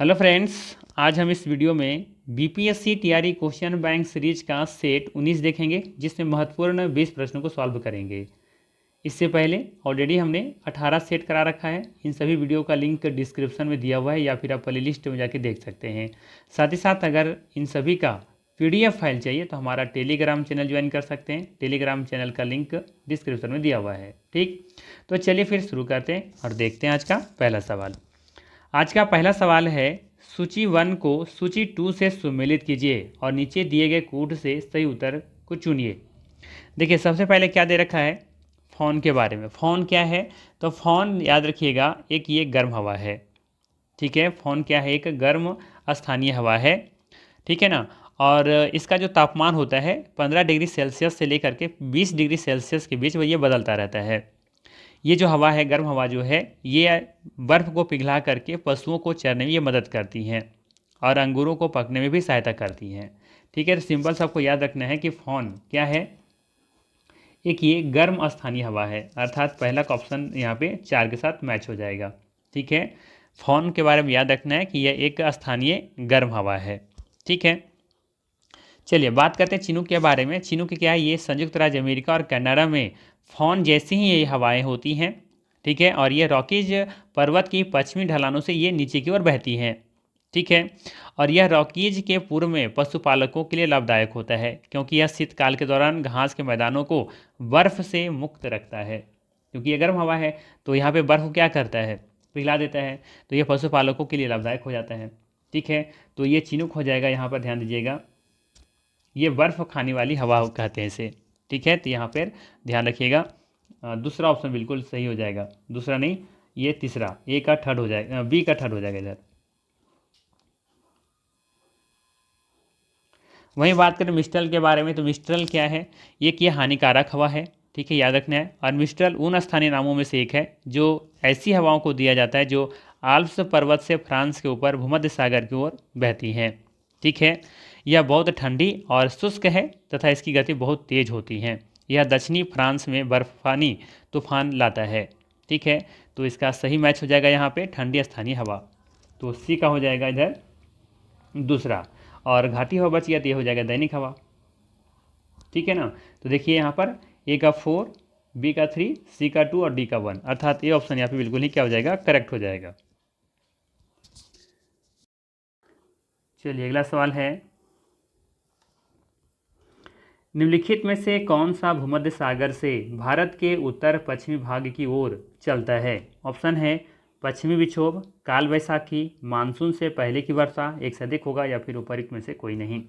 Hello friends, आज हम इस वीडियो में BPSC TRE question bank series का सेट 19 देखेंगे, जिसमें महत्वपूर्ण 20 प्रश्नों को सॉल्व करेंगे। इससे पहले ऑलरेडी हमने 18 सेट करा रखा है। इन सभी वीडियो का लिंक डिस्क्रिप्शन में दिया हुआ है या फिर आप प्ले लिस्ट में जाके देख सकते हैं। साथ ही साथ अगर इन सभी का PDF फाइल चाहिए तो हमारा टेलीग्राम चैनल ज्वाइन कर सकते हैं। टेलीग्राम चैनल का लिंक डिस्क्रिप्शन में दिया हुआ है। ठीक, तो चलिए फिर शुरू करते हैं और देखते हैं आज का पहला सवाल। आज का पहला सवाल है, सूची 1 को सूची 2 से सुमेलित कीजिए और नीचे दिए गए कोड से सही उत्तर को चुनिए। देखिए, सबसे पहले क्या दे रखा है, फ़ोन के बारे में। फ़ोन क्या है, तो फ़ोन याद रखिएगा एक ये गर्म हवा है। ठीक है, फ़ोन क्या है, एक गर्म स्थानीय हवा है। ठीक है ना। और इसका जो तापमान होता है 15 डिग्री सेल्सियस से लेकर के 20 डिग्री सेल्सियस के बीच वो ये बदलता रहता है। ये जो हवा है, गर्म हवा जो है, ये बर्फ़ को पिघला करके पशुओं को चरने में ये मदद करती हैं और अंगूरों को पकने में भी सहायता करती हैं। ठीक है, तो सिंपल से आपको याद रखना है कि फ़ोन क्या है, एक ये गर्म स्थानीय हवा है, अर्थात पहला का ऑप्शन यहाँ पे 4 के साथ मैच हो जाएगा। ठीक है, फ़ोन के बारे में याद रखना है कि यह एक स्थानीय गर्म हवा है। ठीक है, चलिए बात करते हैं चिनूक के बारे में। चिनूक क्या है, ये संयुक्त राज्य अमेरिका और कनाडा में फ़ोन जैसी ही ये हवाएं होती हैं। ठीक है, और ये रॉकीज पर्वत की पश्चिमी ढलानों से ये नीचे की ओर बहती हैं। ठीक है, और यह रॉकीज के पूर्व में पशुपालकों के लिए लाभदायक होता है, क्योंकि यह शीतकाल के दौरान घास के मैदानों को बर्फ़ से मुक्त रखता है। क्योंकि यह गर्म हवा है तो यहाँ पे बर्फ़ क्या करता है, पिघला देता है, तो यह पशुपालकों के लिए लाभदायक हो जाता है। ठीक है, तो ये चिनूक हो जाएगा, यहाँ पर ध्यान दीजिएगा। ये बर्फ़ खाने वाली हवा कहते हैं इसे। ठीक है, तो यहाँ पर ध्यान रखिएगा। दूसरा ऑप्शन बिल्कुल सही हो जाएगा, दूसरा नहीं, ये तीसरा, ए का थर्ड हो जाएगा, बी का थर्ड हो जाएगा इधर। वहीं बात करें मिस्ट्रल के बारे में, तो मिस्ट्रल क्या है, एक ये हानिकारक हवा है। ठीक है, याद रखना है। और मिस्ट्रल उन स्थानीय नामों में से एक है जो ऐसी हवाओं को दिया जाता है जो आल्प्स पर्वत से फ्रांस के ऊपर भूमध्य सागर की ओर बहती हैं। ठीक है, यह बहुत ठंडी और शुष्क है तथा इसकी गति बहुत तेज होती है। यह दक्षिणी फ्रांस में बर्फानी तूफान लाता है। ठीक है, तो इसका सही मैच हो जाएगा यहाँ पे ठंडी स्थानीय हवा, तो सी का हो जाएगा इधर दूसरा। और घाटी हवा बच गया तो ये हो जाएगा दैनिक हवा। ठीक है ना, तो देखिए यहाँ पर ए का 4, बी का 3, सी का 2 और डी का 1, अर्थात ए ऑप्शन यहाँ पे बिल्कुल ही क्या हो जाएगा, करेक्ट हो जाएगा। चलिए अगला सवाल है, निम्नलिखित में से कौन सा भूमध्य सागर से भारत के उत्तर पश्चिमी भाग की ओर चलता है। ऑप्शन है पश्चिमी विक्षोभ, काल वैशाखी, मानसून से पहले की वर्षा, एक से अधिक होगा, या फिर उपरोक्त में से कोई नहीं।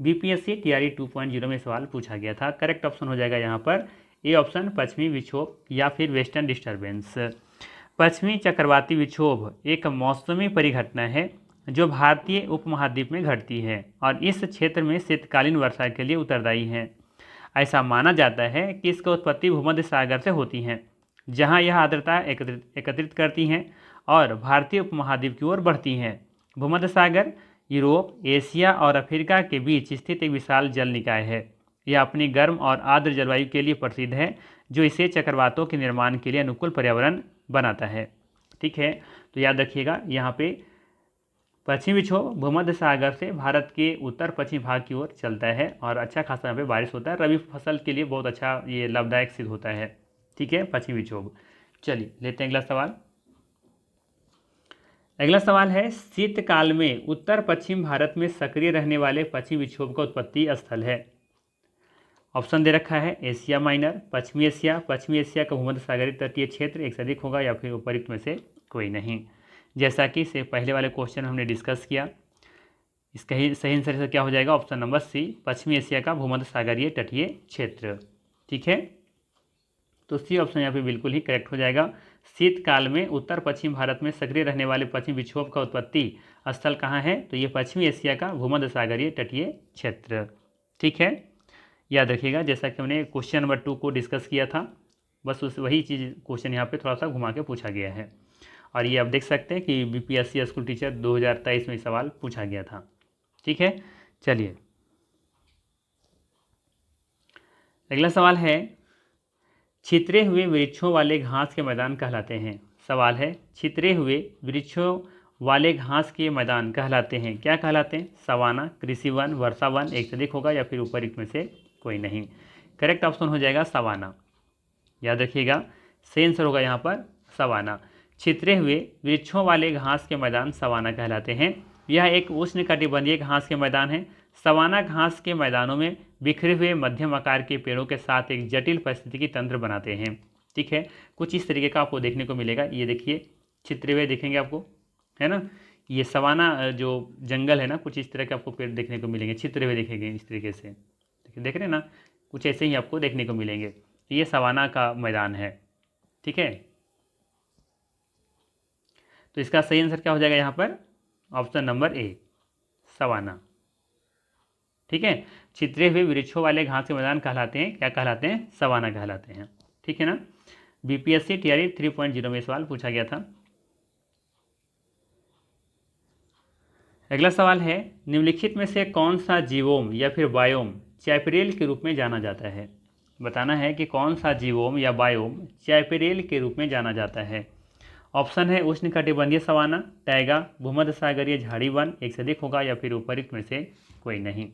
बीपीएससी टीआरई 2.0 में सवाल पूछा गया था। करेक्ट ऑप्शन हो जाएगा यहाँ पर ए ऑप्शन, पश्चिमी विक्षोभ या फिर वेस्टर्न डिस्टर्बेंस। पश्चिमी चक्रवाती विक्षोभ एक मौसमी परिघटना है जो भारतीय उपमहाद्वीप में घटती है और इस क्षेत्र में शीतकालीन वर्षा के लिए उत्तरदायी है। ऐसा माना जाता है कि इसकी उत्पत्ति भूमध्य सागर से होती है, जहां यह आर्द्रता एकत्रित करती हैं और भारतीय उपमहाद्वीप की ओर बढ़ती हैं। भूमध्य सागर यूरोप, एशिया और अफ्रीका के बीच स्थित एक विशाल जल निकाय है। यह अपनी गर्म और आर्द्र जलवायु के लिए प्रसिद्ध है, जो इसे चक्रवातों के निर्माण के लिए अनुकूल पर्यावरण बनाता है। ठीक है, तो याद रखिएगा यहाँ पे पश्चिमी विक्षोभ भूमध्य सागर से भारत के उत्तर पश्चिमी भाग की ओर चलता है और अच्छा खासा यहाँ पे बारिश होता है। रबी फसल के लिए बहुत अच्छा ये लाभदायक सिद्ध होता है। ठीक है, पश्चिमी विक्षोभ। चलिए लेते हैं अगला सवाल। अगला सवाल है, शीतकाल में उत्तर पश्चिम भारत में सक्रिय रहने वाले पश्चिमी विक्षोभ का उत्पत्ति स्थल है। ऑप्शन दे रखा है एशिया माइनर, पश्चिमी एशिया का भूमध्य सागरीय तटीय क्षेत्र, एक से अधिक होगा, या फिर उपरोक्त में से कोई नहीं। जैसा कि से पहले वाले क्वेश्चन हमने डिस्कस किया, इसका ही सही आंसर से क्या हो जाएगा, ऑप्शन नंबर सी, पश्चिमी एशिया का भूमध्य सागरीय तटीय क्षेत्र। ठीक है, तो सी ऑप्शन यहाँ पे बिल्कुल ही करेक्ट हो जाएगा। शीतकाल में उत्तर पश्चिम भारत में सक्रिय रहने वाले पश्चिमी विक्षोभ का उत्पत्ति स्थल कहाँ है, तो ये पश्चिमी एशिया का भूमध्य सागरीय तटीय क्षेत्र। ठीक है, याद रखिएगा जैसा कि हमने क्वेश्चन नंबर 2 को डिस्कस किया था, बस उस वही चीज़ क्वेश्चन यहाँ पे थोड़ा सा घुमा के पूछा गया है। और ये आप देख सकते हैं कि बीपीएससी स्कूल टीचर 2023 में सवाल पूछा गया था। ठीक है, चलिए अगला सवाल है, छितरे हुए वृक्षों वाले घास के मैदान कहलाते हैं। सवाल है, छितरे हुए वृक्षों वाले घास के मैदान कहलाते हैं? क्या कहलाते हैं? सवाना, कृषि वन, वर्षा वन, एक से अधिक होगा या फिर उपयुक्त में से कोई नहीं। करेक्ट ऑप्शन हो जाएगा सवाना। याद रखिएगा, सही आंसर होगा यहाँ पर सवाना। छितरे हुए वृक्षों वाले घास के मैदान सवाना कहलाते हैं। यह एक उष्णकटिबंधीय घास के मैदान है। सवाना घास के मैदानों में बिखरे हुए मध्यम आकार के पेड़ों के साथ एक जटिल पारिस्थितिकी तंत्र बनाते हैं। ठीक है, कुछ इस तरीके का आपको देखने को मिलेगा। ये देखिए, छितरे हुए दिखेंगे आपको, है ना। ये सवाना जो जंगल है ना, कुछ इस तरह के आपको पेड़ देखने को मिलेंगे, छितरे हुए दिखेंगे इस तरीके से। देख रहे हैं ना, कुछ ऐसे ही आपको देखने को मिलेंगे। ये सवाना का मैदान है। ठीक है, तो इसका सही आंसर क्या हो जाएगा यहाँ पर? Option number A, savanna. ठीक है, छितरे हुए वृक्षों वाले घास के मैदान कहलाते हैं, क्या कहलाते हैं? सवाना कहलाते हैं। ठीक है ना। बीपीएससी टीआरई 3.0 में सवाल पूछा गया था। अगला सवाल है, निम्नलिखित में से कौन सा जीवोम या फिर बायोम चैपेरेल के रूप में जाना जाता है? बताना है कि कौन सा जीवोम या बायोम चैपेरेल के रूप में जाना जाता है। ऑप्शन है उष्णकटिबंधीय सवाना, टैगा, भूमध्य सागरीय झाड़ी वन, एक से अधिक होगा या फिर उपयुक्त में से कोई नहीं।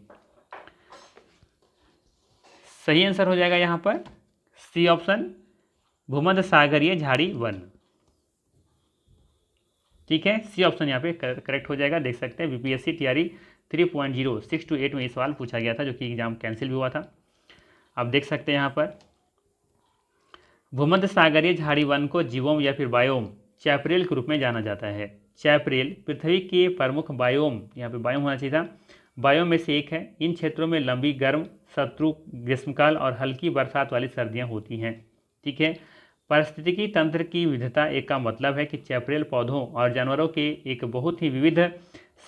सही आंसर हो जाएगा यहाँ पर सी ऑप्शन, भूमध्य सागरीय झाड़ी वन। ठीक है, सी ऑप्शन यहाँ पे करेक्ट हो जाएगा। देख सकते हैं बीपीएससी टीआरई 3.0 6 to 8 में ये सवाल पूछा गया था, जो कि एग्जाम कैंसिल भी हुआ था। आप देख सकते हैं यहाँ पर भूमध्य सागरीय झाड़ी वन को जीवोम या फिर बायोम चैपेरेल के रूप में जाना जाता है। चैपेरेल पृथ्वी के प्रमुख बायोम, यहाँ पे बायोम होना चाहिए था, बायोम में से एक है। इन क्षेत्रों में लंबी गर्म शत्रु ग्रीष्मकाल और हल्की बरसात वाली सर्दियाँ होती हैं। ठीक है, पारिस्थितिकी तंत्र की विविधता एक का मतलब है कि चैपेरेल पौधों और जानवरों के एक बहुत ही विविध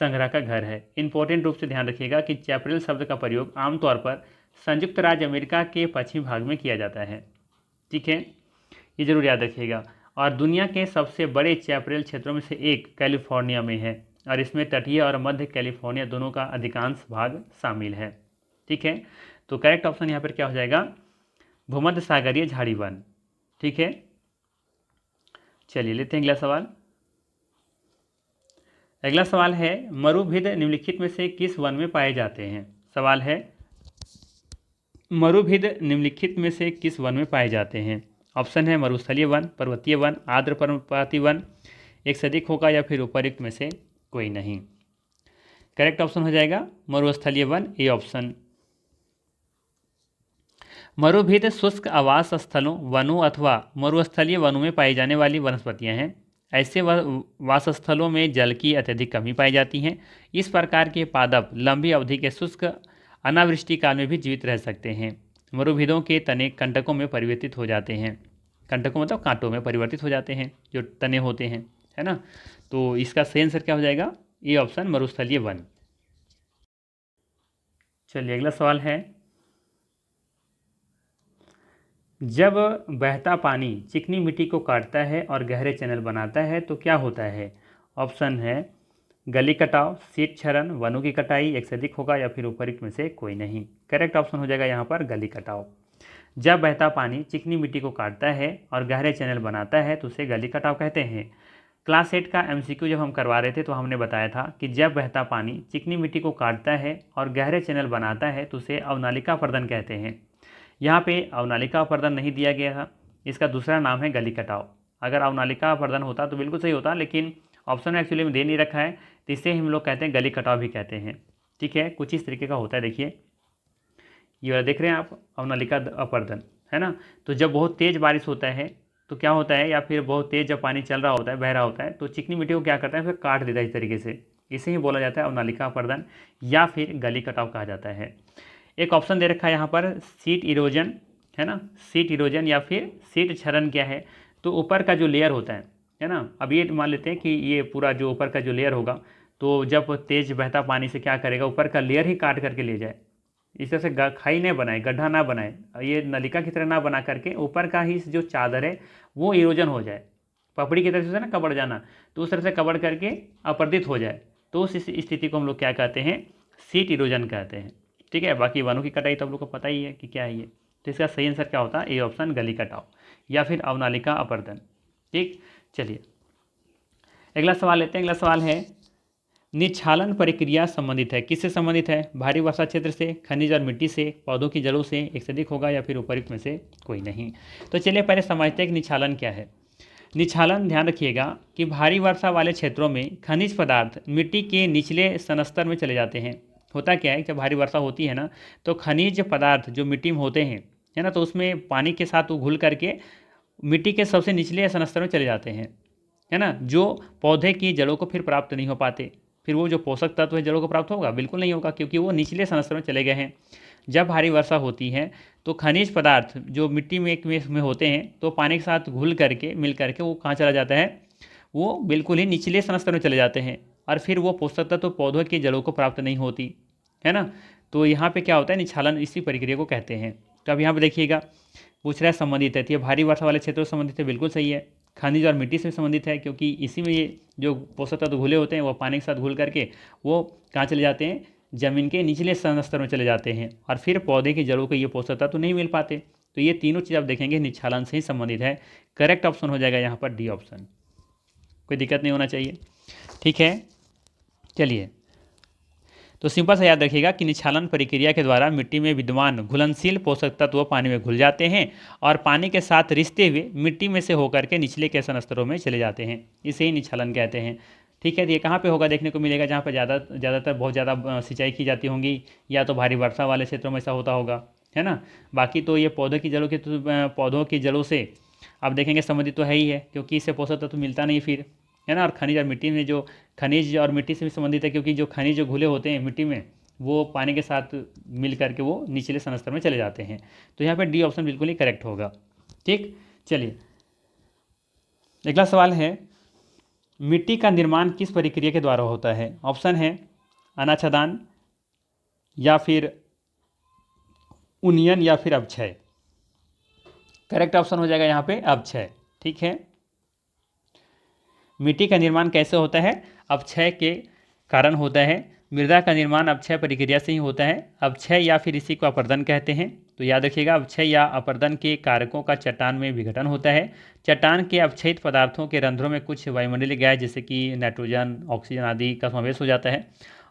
संग्रह का घर है। इंपॉर्टेंट रूप से ध्यान रखिएगा कि चैपेरेल शब्द का प्रयोग आमतौर पर संयुक्त राज्य अमेरिका के पश्चिमी भाग में किया जाता है। ठीक है, ये जरूर याद रखिएगा। और दुनिया के सबसे बड़े चैपेरेल क्षेत्रों में से एक कैलिफोर्निया में है, और इसमें तटीय और मध्य कैलिफोर्निया दोनों का अधिकांश भाग शामिल है। ठीक है, तो करेक्ट ऑप्शन यहाँ पर क्या हो जाएगा? भूमध्य सागरीय झाड़ी वन। ठीक है, चलिए लेते हैं अगला सवाल। अगला सवाल है, मरुभिद निम्नलिखित में से किस वन में पाए जाते हैं? सवाल है, मरुभिद निम्नलिखित में से किस वन में पाए जाते हैं? ऑप्शन है मरुस्थलीय वन, पर्वतीय वन, आर्द्र पर्णपाती वन, एक से अधिक होगा या फिर उपयुक्त में से कोई नहीं। करेक्ट ऑप्शन हो जाएगा मरुस्थलीय वन, ए ऑप्शन। मरुभिद शुष्क आवास स्थलों, वनों अथवा मरुस्थलीय वनों में पाई जाने वाली वनस्पतियां हैं। ऐसे वास स्थलों में जल की अत्यधिक कमी पाई जाती है। इस प्रकार के पादप लंबी अवधि के शुष्क अनावृष्टि काल में भी जीवित रह सकते हैं। मरुभिदों के तने कंटकों में परिवर्तित हो जाते हैं। कंटकों मतलब कांटों में परिवर्तित हो जाते हैं जो तने होते हैं, है ना। तो इसका सही आंसर क्या हो जाएगा? ये ऑप्शन मरुस्थलीय वन। चलिए अगला सवाल है, जब बहता पानी चिकनी मिट्टी को काटता है और गहरे चैनल बनाता है तो क्या होता है? ऑप्शन है गली कटाव, सीट क्षरण, वनों की कटाई, एक से अधिक होगा या फिर उपयुक्त में से कोई नहीं। करेक्ट ऑप्शन हो जाएगा यहाँ पर गली कटाव। जब बहता पानी चिकनी मिट्टी को काटता है और गहरे चैनल बनाता है तो उसे गली कटाव कहते हैं। क्लास 8 का एमसीक्यू जब हम करवा रहे थे तो हमने बताया था कि जब बहता पानी चिकनी मिट्टी को काटता है और गहरे चैनल बनाता है तो उसे अवनालिका अपर्दन कहते हैं। यहाँ पे अवनालिका अपर्दन नहीं दिया गया था, इसका दूसरा नाम है गली कटाव। अगर अवनालिका अपर्दन होता तो बिल्कुल सही होता, लेकिन ऑप्शन में एक्चुअली में दे नहीं रखा है, तो इसे हम लोग कहते हैं गली कटाव भी कहते हैं। ठीक है, कुछ इस तरीके का होता है। देखिए ये वाला देख रहे हैं आप, अवनालिका अपर्दन, है ना। तो जब बहुत तेज़ बारिश होता है तो क्या होता है, या फिर बहुत तेज़ जब पानी चल रहा होता है, बह रहा होता है, तो चिकनी मिट्टी को क्या करता है, फिर काट देता है इस तरीके से। इसे ही बोला जाता है अवनालिका अपर्दन या फिर गली कटाव कहा जाता है। एक ऑप्शन दे रखा है यहाँ पर सीट इरोजन, है ना। सीट इरोजन या फिर सीट क्षरण क्या है, तो ऊपर का जो लेयर होता है ना। अब ये मान लेते हैं कि ये पूरा जो ऊपर का जो लेयर होगा, तो जब तेज़ बहता पानी से क्या करेगा, ऊपर का लेयर ही काट करके ले जाए। इस तरह से खाई नहीं बनाए, गड्ढा ना बनाए, ये नलिका की तरह ना बना करके ऊपर का ही जो चादर है वो इरोजन हो जाए, पपड़ी की तरह से ना कबड़ जाना, तो उस तरह से कबड़ करके अपरदित हो जाए, तो उस स्थिति को हम लोग क्या कहते हैं, सीट इरोजन कहते हैं। ठीक है, बाकी वनों की कटाई तो आप लोग को पता ही है कि क्या है ये। तो इसका सही आंसर क्या होता है, ए ऑप्शन गली कटाव या फिर अवनालिका अपर्दन। ठीक, चलिए अगला सवाल लेते हैं। अगला सवाल है निच्छालन प्रक्रिया संबंधित है, किससे संबंधित है? भारी वर्षा क्षेत्र से, खनिज और मिट्टी से, पौधों की जड़ों से, एक से अधिक होगा या फिर उपयुक्त में से कोई नहीं। तो चलिए पहले समझते हैं कि निच्छालन क्या है। निच्छालन, ध्यान रखिएगा कि भारी वर्षा वाले क्षेत्रों में खनिज पदार्थ मिट्टी के निचले स्तनस्तर में चले जाते हैं। होता क्या है, जब भारी वर्षा होती है ना, तो खनिज पदार्थ जो मिट्टी में होते हैं, है ना, तो उसमें पानी के साथ वो घुल करके मिट्टी के सबसे निचले स्तनस्तर में चले जाते हैं, है ना, जो पौधे की जड़ों को फिर प्राप्त नहीं हो पाते। फिर वो जो पोषक तत्व है जड़ों को प्राप्त होगा, बिल्कुल नहीं होगा, क्योंकि वो निचले स्तनस्तर में चले गए हैं। जब भारी वर्षा होती है तो खनिज पदार्थ जो मिट्टी में होते हैं, तो पानी के साथ घुल करके मिल करके वो कहाँ चला जाता है, वो बिल्कुल ही निचले स्तनस्तर में चले जाते हैं, और फिर वो पोषक तत्व पौधों की जड़ों को प्राप्त नहीं होती, है ना। तो यहाँ पे क्या होता है, निच्छालन इसी प्रक्रिया को कहते हैं। तो अब यहाँ पे देखिएगा, पूछ रहा है संबंधित है, तो ये भारी वर्षा वाले क्षेत्रों से संबंधित है, बिल्कुल सही है। खनिज और मिट्टी से संबंधित है, क्योंकि इसी में ये जो पोषक तत्व घुले होते हैं वो पानी के साथ घुल करके वो कहाँ चले जाते हैं, जमीन के निचले स्तर में चले जाते हैं, और फिर पौधे की जड़ों को ये पोषक तत्व नहीं मिल पाते। तो ये तीनों चीज़ आप देखेंगे निच्छालन से ही संबंधित है। करेक्ट ऑप्शन हो जाएगा यहाँ पर डी ऑप्शन, कोई दिक्कत नहीं होना चाहिए। ठीक है, चलिए, तो सिंपल सा याद रखिएगा कि निच्छालन प्रक्रिया के द्वारा मिट्टी में विद्यमान घुलनशील पोषक तत्व पानी में घुल जाते हैं और पानी के साथ रिश्ते हुए मिट्टी में से होकर के निचले के स्तरों में चले जाते हैं। इसे ही निच्छालन कहते हैं। ठीक है, तो ये कहाँ पे होगा देखने को मिलेगा, जहाँ पर ज़्यादातर बहुत ज़्यादा सिंचाई की जाती होंगी, या तो भारी वर्षा वाले क्षेत्रों में ऐसा होता होगा, है ना। बाकी तो ये पौधों की जड़ों से आप देखेंगे संबंधित तो है ही है, क्योंकि इससे पोषक तत्व मिलता नहीं फिर, है ना। और खनिज और मिट्टी में जो खनिज और मिट्टी से भी संबंधित है, क्योंकि जो खनिज जो घुले होते हैं मिट्टी में, वो पानी के साथ मिल करके वो निचले स्तर में चले जाते हैं। तो यहाँ पे डी ऑप्शन बिल्कुल ही करेक्ट होगा। ठीक, चलिए, अगला सवाल है मिट्टी का निर्माण किस प्रक्रिया के द्वारा होता है? ऑप्शन है अनाच्छादन, या फिर उन्नयन, या फिर अवक्षय। करेक्ट ऑप्शन हो जाएगा यहाँ पे अवक्षय। ठीक है, मिट्टी का निर्माण कैसे होता है? अवक्षय के कारण होता है। मृदा का निर्माण अवक्षय प्रक्रिया से ही होता है। अवक्षय या फिर इसी को अपर्दन कहते हैं। तो याद रखिएगा, अवक्षय या अपर्दन के कारकों का चट्टान में विघटन होता है। चट्टान के अवक्षयित पदार्थों के रंध्रों में कुछ वायुमंडलीय गैस जैसे कि नाइट्रोजन, ऑक्सीजन आदि का समावेश हो जाता है,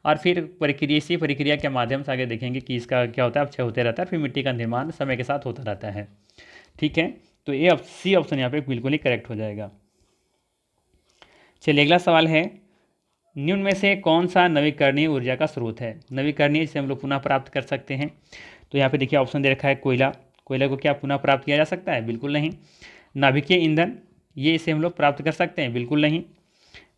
और फिर इसी प्रक्रिया के माध्यम से आगे देखेंगे कि इसका क्या होता है, अवक्षय होते रहता है, फिर मिट्टी का निर्माण समय के साथ होता रहता है। ठीक है, तो ये सी ऑप्शन यहाँ पे बिल्कुल ही करेक्ट हो जाएगा। चलिए, अगला सवाल है निम्न में से कौन सा नवीकरणीय ऊर्जा का स्रोत है? नवीकरणीय जिसे हम लोग पुनः प्राप्त कर सकते हैं। तो यहाँ पे देखिए ऑप्शन दे रखा है कोयला। कोयला को क्या पुनः प्राप्त किया जा सकता है? बिल्कुल नहीं। नाभिकीय ईंधन, ये इसे हम लोग प्राप्त कर सकते हैं? बिल्कुल नहीं।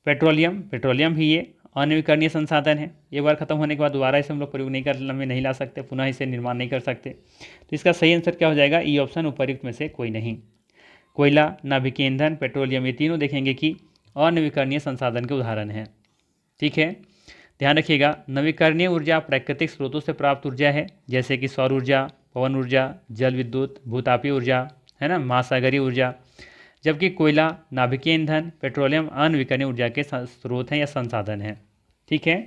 पेट्रोलियम भी ये अनवीकरणीय संसाधन है, एक बार खत्म होने के बाद दोबारा इसे हम लोग प्रयोग नहीं ला सकते, पुनः इसे निर्माण नहीं कर सकते। तो इसका सही आंसर क्या हो जाएगा? ई ऑप्शन, उपर्युक्त में से कोई नहीं। कोयला, नाभिकीय ईंधन, पेट्रोलियम, ये तीनों देखेंगे कि अनवीकरणीय संसाधन के उदाहरण हैं। ठीक है, ध्यान रखिएगा, नवीकरणीय ऊर्जा प्राकृतिक स्रोतों से प्राप्त ऊर्जा है, जैसे कि सौर ऊर्जा, पवन ऊर्जा, जल विद्युत, भूतापीय ऊर्जा, है ना, महासागरीय ऊर्जा। जबकि कोयला, नाभिकीय ईंधन, पेट्रोलियम अनवीकरणीय ऊर्जा के स्रोत हैं या संसाधन हैं। ठीक है,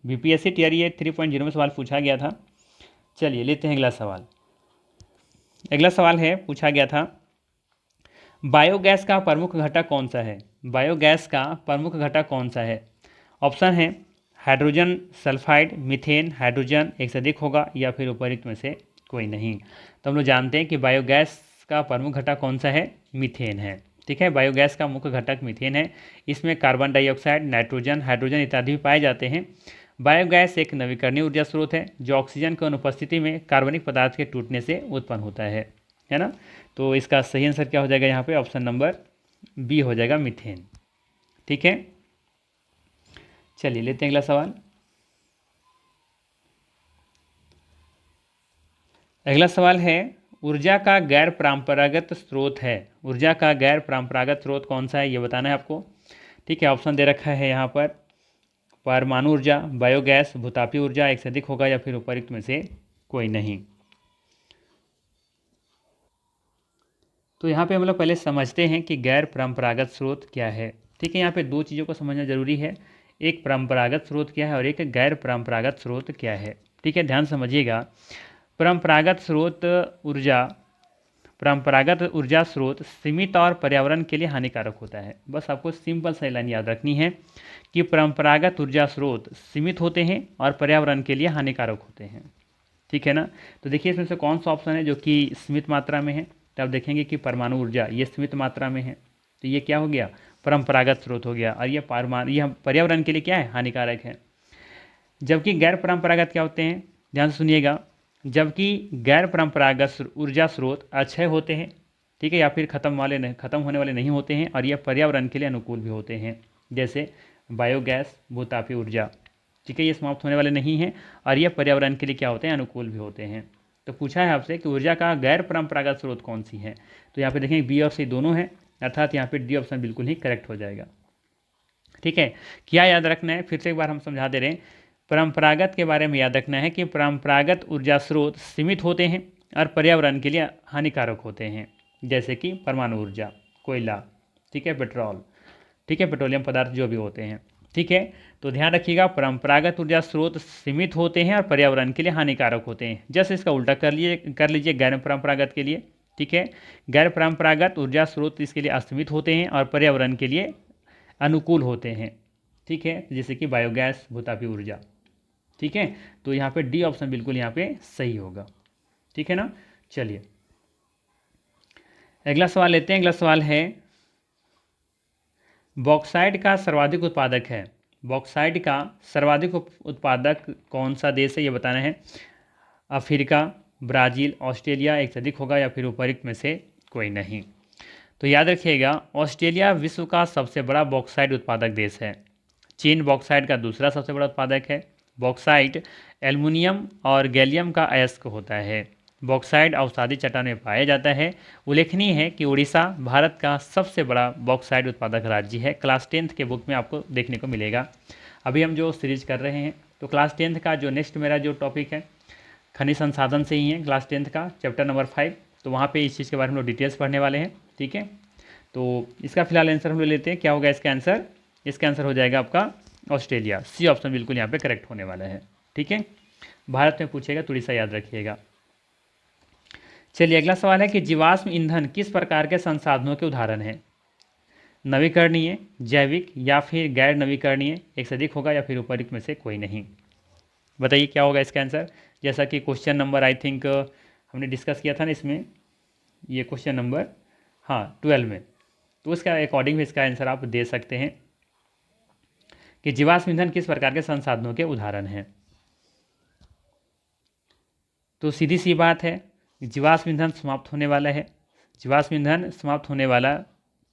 बीपीएससी टीआरई 3.0 में सवाल पूछा गया था। चलिए लेते हैं अगला सवाल। अगला सवाल है, पूछा गया था बायोगैस का प्रमुख घटक कौन सा है? बायोगैस का प्रमुख घटक कौन सा है? ऑप्शन है हाइड्रोजन सल्फाइड, मीथेन, हाइड्रोजन, एक से अधिक होगा, या फिर उपर्युक्त में से कोई नहीं। तो हम लोग जानते हैं कि बायोगैस का प्रमुख घटक कौन सा है? मीथेन है। ठीक है, बायोगैस का मुख्य घटक मीथेन है। इसमें कार्बन डाइऑक्साइड, नाइट्रोजन, हाइड्रोजन इत्यादि भी पाए जाते हैं। बायोगैस एक नवीकरणीय ऊर्जा स्रोत है जो ऑक्सीजन की अनुपस्थिति में कार्बनिक पदार्थ के टूटने से उत्पन्न होता है ना। तो इसका सही आंसर क्या हो जाएगा यहाँ पे? ऑप्शन नंबर बी हो जाएगा, मीथेन। ठीक है, चलिए लेते हैं अगला सवाल। अगला सवाल है ऊर्जा का गैर परंपरागत स्रोत है। ऊर्जा का गैर परंपरागत स्रोत कौन सा है, ये बताना है आपको। ठीक है, ऑप्शन दे रखा है यहाँ पर परमाणु ऊर्जा, बायोगैस, भूतापीय ऊर्जा, एक से अधिक होगा, या फिर उपर्युक्त में से कोई नहीं। तो यहाँ पे हम लोग पहले समझते हैं कि गैर परंपरागत स्रोत क्या है। ठीक है, यहाँ पे दो चीज़ों को समझना जरूरी है, एक परंपरागत स्रोत क्या है और एक गैर परंपरागत स्रोत क्या है। ठीक है, ध्यान समझिएगा। परंपरागत स्रोत ऊर्जा परंपरागत ऊर्जा स्रोत सीमित और पर्यावरण के लिए हानिकारक होता है। बस आपको सिंपल सा लाइन याद रखनी है कि परंपरागत ऊर्जा स्रोत सीमित होते हैं और पर्यावरण के लिए हानिकारक होते हैं। ठीक है ना। तो देखिए इसमें से कौन सा ऑप्शन है जो कि सीमित मात्रा में है। तो आप देखेंगे कि परमाणु ऊर्जा ये सीमित मात्रा में है, तो ये क्या हो गया, परंपरागत स्रोत हो गया। और ये पर्यावरण के लिए क्या है, हानिकारक है। जबकि गैर परंपरागत क्या होते हैं, ध्यान से सुनिएगा, जबकि गैर परंपरागत ऊर्जा स्रोत अक्षय होते हैं, ठीक है, या फिर खत्म होने वाले नहीं होते हैं, और यह पर्यावरण के लिए अनुकूल भी होते हैं। जैसे बायोगैस, भूतापीय ऊर्जा, ठीक है, ये समाप्त होने वाले नहीं हैं और ये पर्यावरण के लिए क्या होते हैं, अनुकूल भी होते हैं। तो पूछा है आपसे कि ऊर्जा का गैर परंपरागत स्रोत कौन सी है, तो यहाँ पे देखेंगे बी और सी दोनों है, अर्थात यहाँ पे डी ऑप्शन बिल्कुल ही करेक्ट हो जाएगा। ठीक है, क्या याद रखना है, फिर से एक बार हम समझा दे रहे हैं। परंपरागत के बारे में याद रखना है कि परंपरागत ऊर्जा स्रोत सीमित होते हैं और पर्यावरण के लिए हानिकारक होते हैं, जैसे कि परमाणु ऊर्जा, कोयला, ठीक है, पेट्रोल, ठीक है, पेट्रोलियम पदार्थ जो भी होते हैं। ठीक है, तो ध्यान रखिएगा, परंपरागत ऊर्जा स्रोत सीमित होते हैं और पर्यावरण के लिए हानिकारक होते हैं। जैसे इसका उल्टा कर लीजिए गैर परंपरागत के लिए। ठीक है, गैर परंपरागत ऊर्जा स्रोत इसके लिए असीमित होते हैं और पर्यावरण के लिए अनुकूल होते हैं। ठीक है, जैसे कि बायोगैस, भूतापीय ऊर्जा। ठीक है, तो यहाँ पे डी ऑप्शन बिल्कुल यहाँ पे सही होगा। ठीक है ना। चलिए अगला सवाल लेते हैं। अगला सवाल है, बॉक्साइट का सर्वाधिक उत्पादक है। बॉक्साइट का सर्वाधिक उत्पादक कौन सा देश है, ये बताना है। अफ्रीका, ब्राज़ील, ऑस्ट्रेलिया, एक से अधिक होगा या फिर उपरोक्त में से कोई नहीं। तो याद रखिएगा, ऑस्ट्रेलिया विश्व का सबसे बड़ा बॉक्साइट उत्पादक देश है। चीन बॉक्साइट का दूसरा सबसे बड़ा उत्पादक है। बॉक्साइट एल्युमिनियम और गैलियम का अयस्क होता है। बॉक्साइट अवसादी चट्टान में पाया जाता है। उल्लेखनीय है कि उड़ीसा भारत का सबसे बड़ा बॉक्साइट उत्पादक राज्य है। क्लास 10th के बुक में आपको देखने को मिलेगा। अभी हम जो सीरीज कर रहे हैं, तो क्लास 10th का जो नेक्स्ट मेरा जो टॉपिक है खनिज संसाधन से ही है, क्लास 10th का चैप्टर नंबर 5। तो वहाँ पे इस चीज़ के बारे में हम लोग डिटेल्स पढ़ने वाले हैं। ठीक है, तो इसका फिलहाल आंसर हम लोग लेते हैं। क्या होगा इसका आंसर, इसका आंसर हो जाएगा आपका ऑस्ट्रेलिया। सी ऑप्शन बिल्कुल यहाँ पे करेक्ट होने वाला है। ठीक है, भारत में पूछेगा तो उड़ीसा याद रखिएगा। चलिए अगला सवाल है कि जीवाश्म ईंधन किस प्रकार के संसाधनों के उदाहरण हैं। नवीकरणीय, जैविक या फिर गैर नवीकरणीय, एक से अधिक होगा या फिर उपरोक्त में से कोई नहीं। बताइए क्या होगा इसका आंसर। जैसा कि क्वेश्चन नंबर आई थिंक हमने डिस्कस किया था ना इसमें, ये क्वेश्चन नंबर 12 में, तो उसका अकॉर्डिंग भी इसका आंसर आप दे सकते हैं कि जीवाश्म ईंधन किस प्रकार के संसाधनों के उदाहरण हैं। तो सीधी सी बात है, जीवाश्म ईंधन समाप्त होने वाला है। जीवाश्म ईंधन समाप्त होने वाला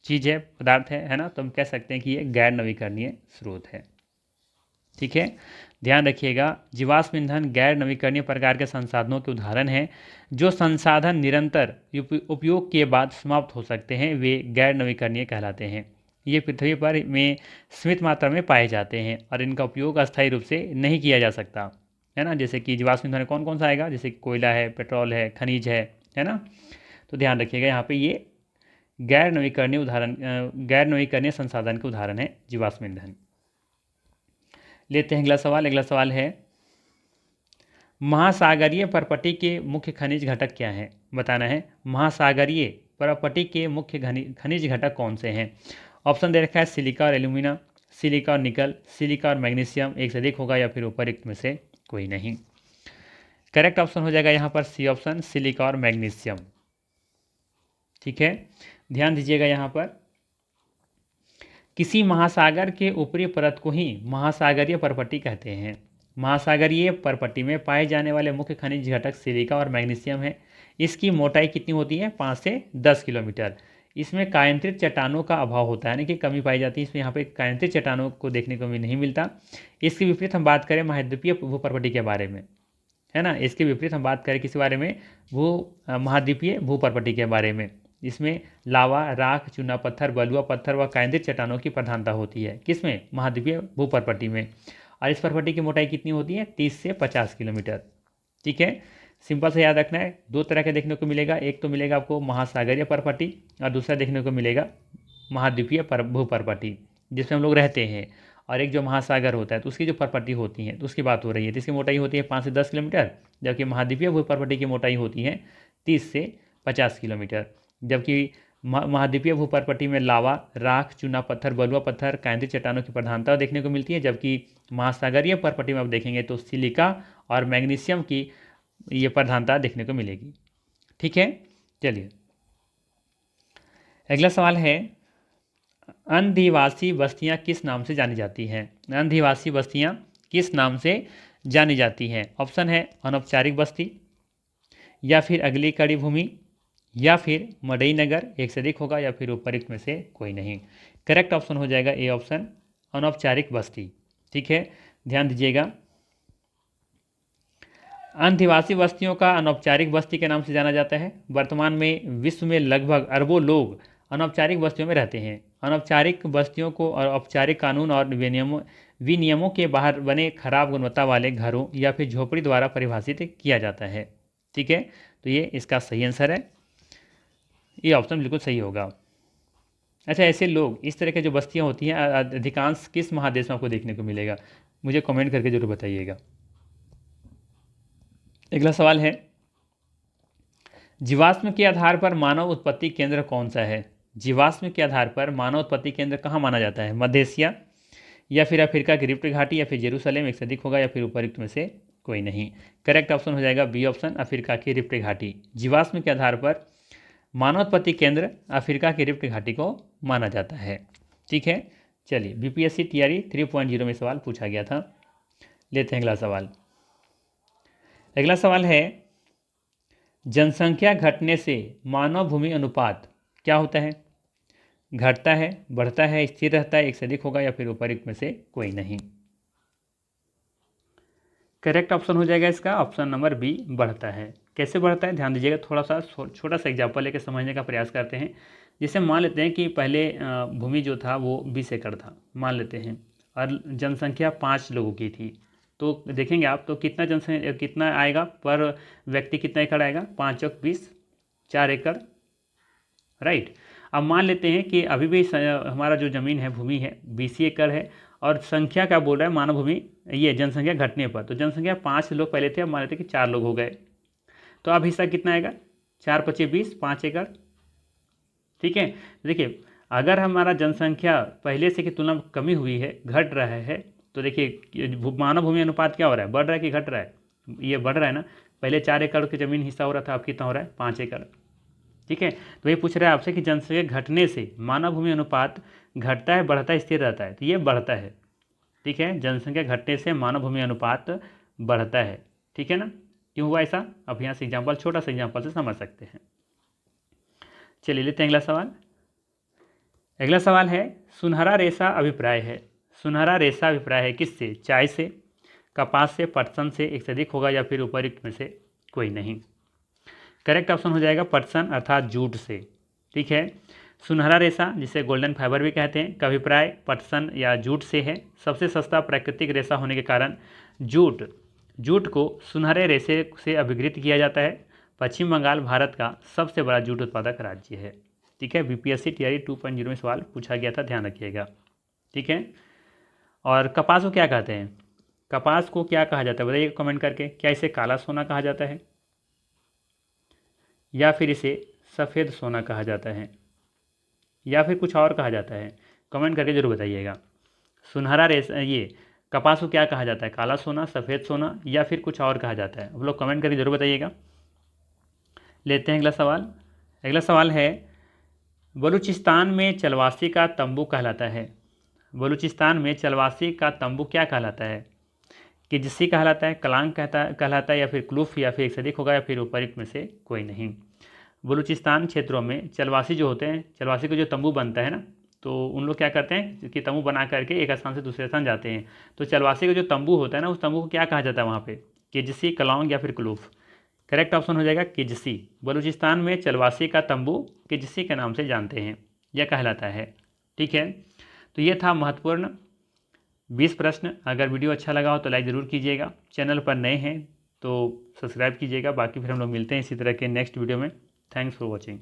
चीज़ है, पदार्थ है ना, तो हम कह सकते हैं कि ये गैर नवीकरणीय स्रोत है। ठीक है, ध्यान रखिएगा, जीवाश्म ईंधन गैर नवीकरणीय प्रकार के संसाधनों के उदाहरण हैं। जो संसाधन निरंतर उपयोग के बाद समाप्त हो सकते हैं, वे गैर नवीकरणीय कहलाते हैं। ये पृथ्वी पर में सीमित मात्रा में पाए जाते हैं और इनका उपयोग अस्थायी रूप से नहीं किया जा सकता, है ना। जैसे कि जीवाश्म ईंधन कौन कौन सा आएगा, जैसे कोयला है, पेट्रोल है, खनिज है ना। तो ध्यान रखिएगा, यहाँ पे ये गैर नवीकरणीय संसाधन के उदाहरण है जीवाश्म ईंधन। लेते हैं अगला सवाल। अगला सवाल है, महासागरीय परपटी के मुख्य खनिज घटक क्या हैं, बताना है। महासागरीय परपटी के मुख्य खनिज घटक कौन से हैं। ऑप्शन दे रखा है सिलिका और एल्यूमिना, सिलिका और निकल, सिलिका और मैग्नीशियम, एक से अधिक होगा या फिर उपरोक्त में से कोई नहीं। करेक्ट ऑप्शन हो जाएगा यहाँ पर सी ऑप्शन, सिलिका और मैग्नीशियम। ठीक है, ध्यान दीजिएगा, यहाँ पर किसी महासागर के ऊपरी परत को ही महासागरीय परपटी कहते हैं। महासागरीय परपटी में पाए जाने वाले मुख्य खनिज घटक सिलिका और मैग्नीशियम है। इसकी मोटाई कितनी होती है, 5 से 10 किलोमीटर। इसमें कायांतरित चट्टानों का अभाव होता है, यानी कि कमी पाई जाती है इसमें। यहाँ पे कायांतरित चट्टानों को देखने को भी नहीं मिलता। इसके विपरीत हम बात करें महाद्वीपीय भूपर्पटी के बारे में, है ना, इसके विपरीत हम बात करें किसी बारे में, महाद्वीपीय भूपर्पटी के बारे में, इसमें लावा, राख, चूना पत्थर, बलुआ पत्थर व कायांतरित चट्टानों की प्रधानता होती है। किसमें, महाद्वीपीय भूपर्पटी में। और इस परपटी की मोटाई कितनी होती है, 30 से 50 किलोमीटर। ठीक है, सिंपल से याद रखना है, दो तरह के देखने को मिलेगा। एक तो मिलेगा आपको महासागरीय परपटी और दूसरा देखने को मिलेगा महाद्वीपीय भूपर्पटी, जिसमें हम लोग रहते हैं। और एक जो महासागर होता है तो उसकी जो परपटी होती है तो उसकी बात हो रही है, तो इसकी मोटाई होती है 5 से 10 किलोमीटर, जबकि महाद्वीपीय भूपर्पटी की मोटाई होती है 30 से 50 किलोमीटर। जबकि महाद्वीपीय भूपर्पटी में लावा, राख, चूना पत्थर, बलुआ पत्थर, कांदी चट्टानों की प्रधानता देखने को मिलती है। जबकि महासागरीय पर्पटी में आप देखेंगे तो सिलिका और मैग्नीशियम की ये प्रधानता देखने को मिलेगी। ठीक है, चलिए अगला सवाल है, आदिवासी बस्तियां किस नाम से जानी जाती हैं? आदिवासी बस्तियां किस नाम से जानी जाती हैं? ऑप्शन है अनौपचारिक बस्ती, या फिर अगली कड़ी भूमि, या फिर मडई नगर, एक से अधिक होगा, या फिर उपरोक्त में से कोई नहीं। करेक्ट ऑप्शन हो जाएगा ए ऑप्शन, अनौपचारिक बस्ती। ठीक है, ध्यान दीजिएगा, आदिवासी बस्तियों का अनौपचारिक बस्ती के नाम से जाना जाता है। वर्तमान में विश्व में लगभग अरबों लोग अनौपचारिक बस्तियों में रहते हैं। अनौपचारिक बस्तियों को और औपचारिक कानून और विनियमों के बाहर बने खराब गुणवत्ता वाले घरों या फिर झोपड़ी द्वारा परिभाषित किया जाता है। ठीक है, तो ये इसका सही आंसर है, ये ऑप्शन बिल्कुल सही होगा। अच्छा, ऐसे लोग, इस तरह के जो बस्तियाँ होती हैं, अधिकांश किस महादेश में आपको देखने को मिलेगा? मुझे कमेंट करके जरूर बताइएगा। अगला सवाल है, जीवाश्म के आधार पर मानव उत्पत्ति केंद्र कौन सा है? जीवाश्म के आधार पर मानव उत्पत्ति केंद्र कहाँ माना जाता है? मध्य एशिया, या फिर अफ्रीका की रिफ्ट घाटी, या फिर जेरूसलेम, एक से अधिक होगा, या फिर उपरोक्त में से कोई नहीं। करेक्ट ऑप्शन हो जाएगा बी ऑप्शन, अफ्रीका की रिफ्ट घाटी। जीवाश्म के आधार पर मानवोत्पत्ति केंद्र अफ्रीका की रिफ्ट घाटी को माना जाता है। ठीक है, चलिए बीपीएससी टीआरई 3.0 में सवाल पूछा गया था। लेते हैं अगला सवाल। अगला सवाल है, जनसंख्या घटने से मानव भूमि अनुपात क्या होता है? घटता है, बढ़ता है, स्थिर रहता है, एक से अधिक होगा, या फिर उपरोक्त में से कोई नहीं। करेक्ट ऑप्शन हो जाएगा इसका ऑप्शन नंबर बी, बढ़ता है। कैसे बढ़ता है, ध्यान दीजिएगा, थोड़ा सा छोटा सा एग्जाम्पल लेके समझने का प्रयास करते हैं। जैसे मान लेते हैं कि पहले भूमि जो था वो 20 एकड़ था, मान लेते हैं, और जनसंख्या 5 लोगों की थी। तो देखेंगे आप, तो कितना जनसंख्या, कितना आएगा पर व्यक्ति, कितना एकड़ आएगा? 5 और 20, 4 एकड़, राइट। अब मान लेते हैं कि अभी भी हमारा जो ज़मीन है, भूमि है, 20 एकड़ है, और संख्या क्या बोल रहा है, मानव भूमि, ये जनसंख्या घटने पर, तो जनसंख्या 5 लोग पहले थे, अब मान लेते हैं कि 4 लोग हो गए, तो अब हिस्सा कितना आएगा? 4 × 25 = 20, 5 एकड़। ठीक है, देखिए अगर हमारा जनसंख्या पहले से की तुलना में कमी हुई है, घट रहा है, तो देखिए मानव भूमि अनुपात क्या हो रहा है, बढ़ रहा है कि घट रहा है? ये बढ़ रहा है ना। पहले 4 एकड़ की ज़मीन हिस्सा हो रहा था, अब कितना हो रहा है? 5 एकड़। ठीक है, तो ये पूछ रहा है आपसे कि जनसंख्या घटने से मानव भूमि अनुपात घटता है, बढ़ता है, स्थिर रहता है? तो ये बढ़ता है। ठीक है, जनसंख्या घटने से मानव भूमि अनुपात बढ़ता है। ठीक है ना, क्यों हुआ ऐसा? अब यहाँ से एग्जाम्पल, छोटा सा एग्जाम्पल से समझ सकते हैं। चलिए लेते हैं अगला सवाल। अगला सवाल है, सुनहरा रेशा अभिप्राय है। सुनहरा रेशा अभिप्राय है किससे? चाय से, कपास से, पटसन से, एक से अधिक होगा, या फिर उपरोक्त में से कोई नहीं। करेक्ट ऑप्शन हो जाएगा पटसन अर्थात जूट से। ठीक है, सुनहरा रेशा जिसे गोल्डन फाइबर भी कहते हैं का अभिप्राय पटसन या जूट से है। सबसे सस्ता प्राकृतिक रेशा होने के कारण जूट को सुनहरे रेशे से अभिघृत किया जाता है। पश्चिम बंगाल भारत का सबसे बड़ा जूट उत्पादक राज्य है। ठीक है, बीपीएससी टीआरई 2.0 में सवाल पूछा गया था, ध्यान रखिएगा। ठीक है, और कपास को क्या कहते हैं? कपास को क्या कहा जाता है बताइए कमेंट करके। क्या इसे काला सोना कहा जाता है, या फिर इसे सफ़ेद सोना कहा जाता है, या फिर कुछ और कहा जाता है? कमेंट करके जरूर बताइएगा। सुनहरा रेशा, ये कपास को क्या कहा जाता है? काला सोना, सफ़ेद सोना, या फिर कुछ और कहा जाता है? आप लोग कमेंट करके जरूर बताइएगा। लेते हैं अगला सवाल। अगला सवाल है, बलूचिस्तान में चलवासी का तंबू कहलाता है। बलूचिस्तान में चलवासी का तंबू क्या कहलाता है? किजसी कहलाता है, कलांग कहलाता है, या फिर क्लूफ, या फिर एक से अधिक होगा, या फिर उपरोक्त में से कोई नहीं। बलूचिस्तान क्षेत्रों में चलवासी जो होते हैं, चलवासी को जो तंबू बनता है ना, तो उन लोग क्या करते हैं कि तंबू बना करके एक स्थान से दूसरे स्थान जाते हैं। तो चलवासी का जो तंबू होता है ना, उस तंबू को क्या कहा जाता है वहाँ पे? किजसी, कलांग, या फिर क्लूफ। करेक्ट ऑप्शन हो जाएगा किजसी। बलूचिस्तान में चलवासी का तंबू किजसी के नाम से जानते हैं, यह कहलाता है। ठीक है, तो ये था महत्वपूर्ण 20 प्रश्न। अगर वीडियो अच्छा लगा हो तो लाइक ज़रूर कीजिएगा। चैनल पर नए हैं तो सब्सक्राइब कीजिएगा। बाकी फिर हम लोग मिलते हैं इसी तरह के नेक्स्ट वीडियो में। Thanks for watching.